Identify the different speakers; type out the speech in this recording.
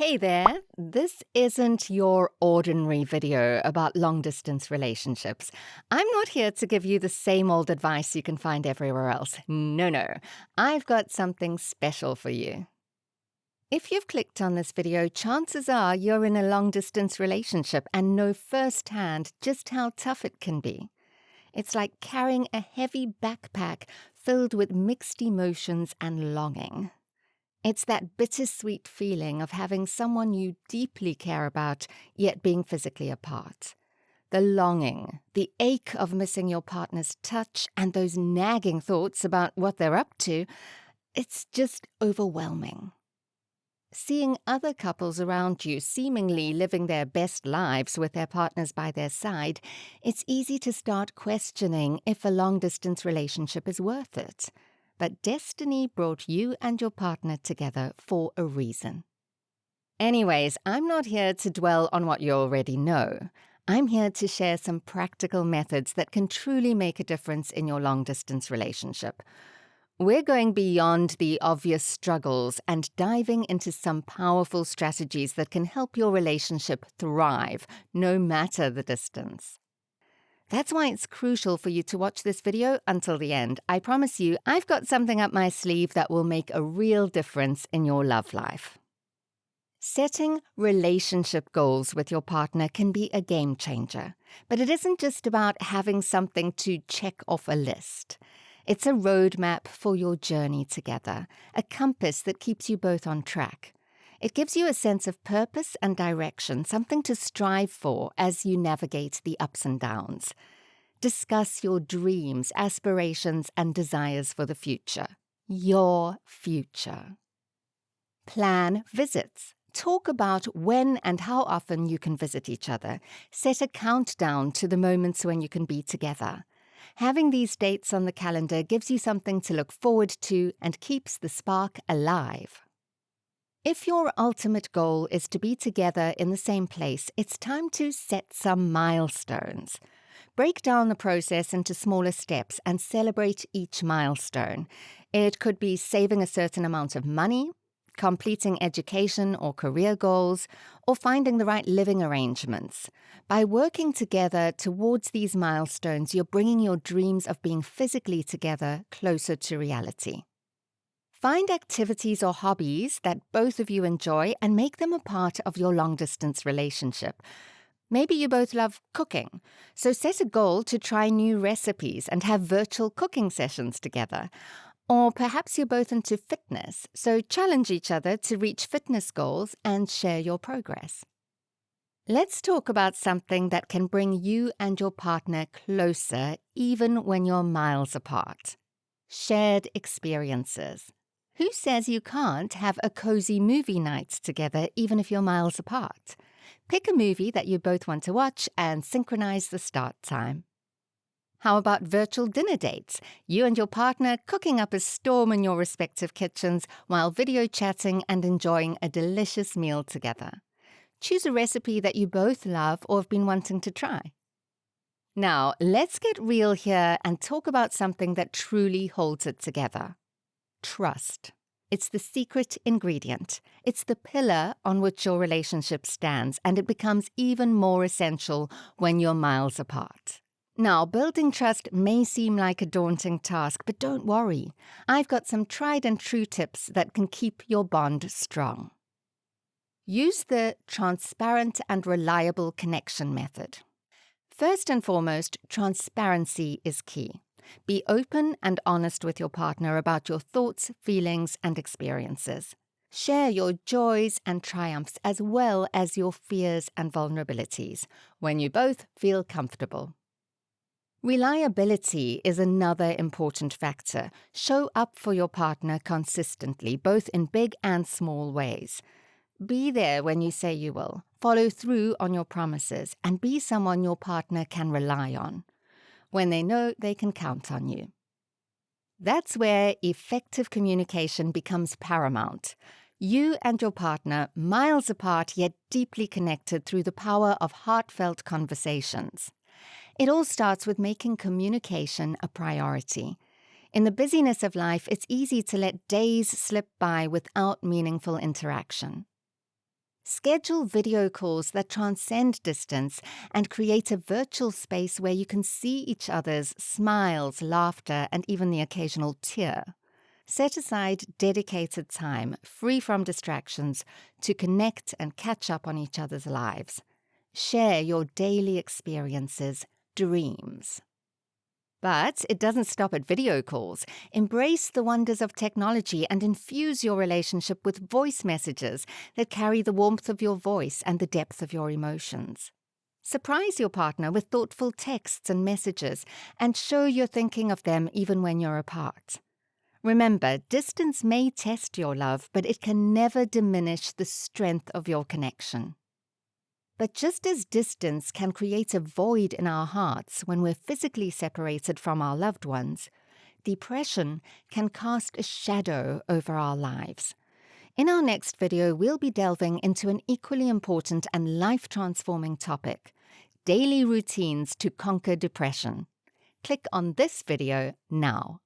Speaker 1: Hey there, this isn't your ordinary video about long-distance relationships. I'm not here to give you the same old advice you can find everywhere else. No. I've got something special for you. If you've clicked on this video, chances are you're in a long-distance relationship and know firsthand just how tough it can be. It's like carrying a heavy backpack filled with mixed emotions and longing. It's that bittersweet feeling of having someone you deeply care about, yet being physically apart. The longing, the ache of missing your partner's touch, and those nagging thoughts about what they're up to, it's just overwhelming. Seeing other couples around you seemingly living their best lives with their partners by their side, it's easy to start questioning if a long-distance relationship is worth it. But destiny brought you and your partner together for a reason. Anyways, I'm not here to dwell on what you already know. I'm here to share some practical methods that can truly make a difference in your long-distance relationship. We're going beyond the obvious struggles and diving into some powerful strategies that can help your relationship thrive, no matter the distance. That's why it's crucial for you to watch this video until the end. I promise you, I've got something up my sleeve that will make a real difference in your love life. Setting relationship goals with your partner can be a game changer, but it isn't just about having something to check off a list. It's a roadmap for your journey together, a compass that keeps you both on track. It gives you a sense of purpose and direction, something to strive for as you navigate the ups and downs. Discuss your dreams, aspirations, and desires for the future. Your future. Plan visits. Talk about when and how often you can visit each other. Set a countdown to the moments when you can be together. Having these dates on the calendar gives you something to look forward to and keeps the spark alive. If your ultimate goal is to be together in the same place, it's time to set some milestones. Break down the process into smaller steps and celebrate each milestone. It could be saving a certain amount of money, completing education or career goals, or finding the right living arrangements. By working together towards these milestones, you're bringing your dreams of being physically together closer to reality. Find activities or hobbies that both of you enjoy and make them a part of your long-distance relationship. Maybe you both love cooking, so set a goal to try new recipes and have virtual cooking sessions together. Or perhaps you're both into fitness, so challenge each other to reach fitness goals and share your progress. Let's talk about something that can bring you and your partner closer even when you're miles apart. Shared experiences. Who says you can't have a cozy movie night together even if you're miles apart? Pick a movie that you both want to watch and synchronize the start time. How about virtual dinner dates? You and your partner cooking up a storm in your respective kitchens while video chatting and enjoying a delicious meal together. Choose a recipe that you both love or have been wanting to try. Now, let's get real here and talk about something that truly holds it together. Trust. It's the secret ingredient. It's the pillar on which your relationship stands, and it becomes even more essential when you're miles apart. Now, building trust may seem like a daunting task, but don't worry. I've got some tried and true tips that can keep your bond strong. Use the transparent and reliable connection method. First and foremost, transparency is key. Be open and honest with your partner about your thoughts, feelings, and experiences. Share your joys and triumphs as well as your fears and vulnerabilities when you both feel comfortable. Reliability is another important factor. Show up for your partner consistently, both in big and small ways. Be there when you say you will. Follow through on your promises and be someone your partner can rely on, when they know they can count on you. That's where effective communication becomes paramount. You and your partner, miles apart yet deeply connected through the power of heartfelt conversations. It all starts with making communication a priority. In the busyness of life, it's easy to let days slip by without meaningful interaction. Schedule video calls that transcend distance and create a virtual space where you can see each other's smiles, laughter, and even the occasional tear. Set aside dedicated time, free from distractions, to connect and catch up on each other's lives. Share your daily experiences, dreams. But it doesn't stop at video calls. Embrace the wonders of technology and infuse your relationship with voice messages that carry the warmth of your voice and the depth of your emotions. Surprise your partner with thoughtful texts and messages and show you're thinking of them even when you're apart. Remember, distance may test your love, but it can never diminish the strength of your connection. But just as distance can create a void in our hearts when we're physically separated from our loved ones, depression can cast a shadow over our lives. In our next video, we'll be delving into an equally important and life-transforming topic: daily routines to conquer depression. Click on this video now.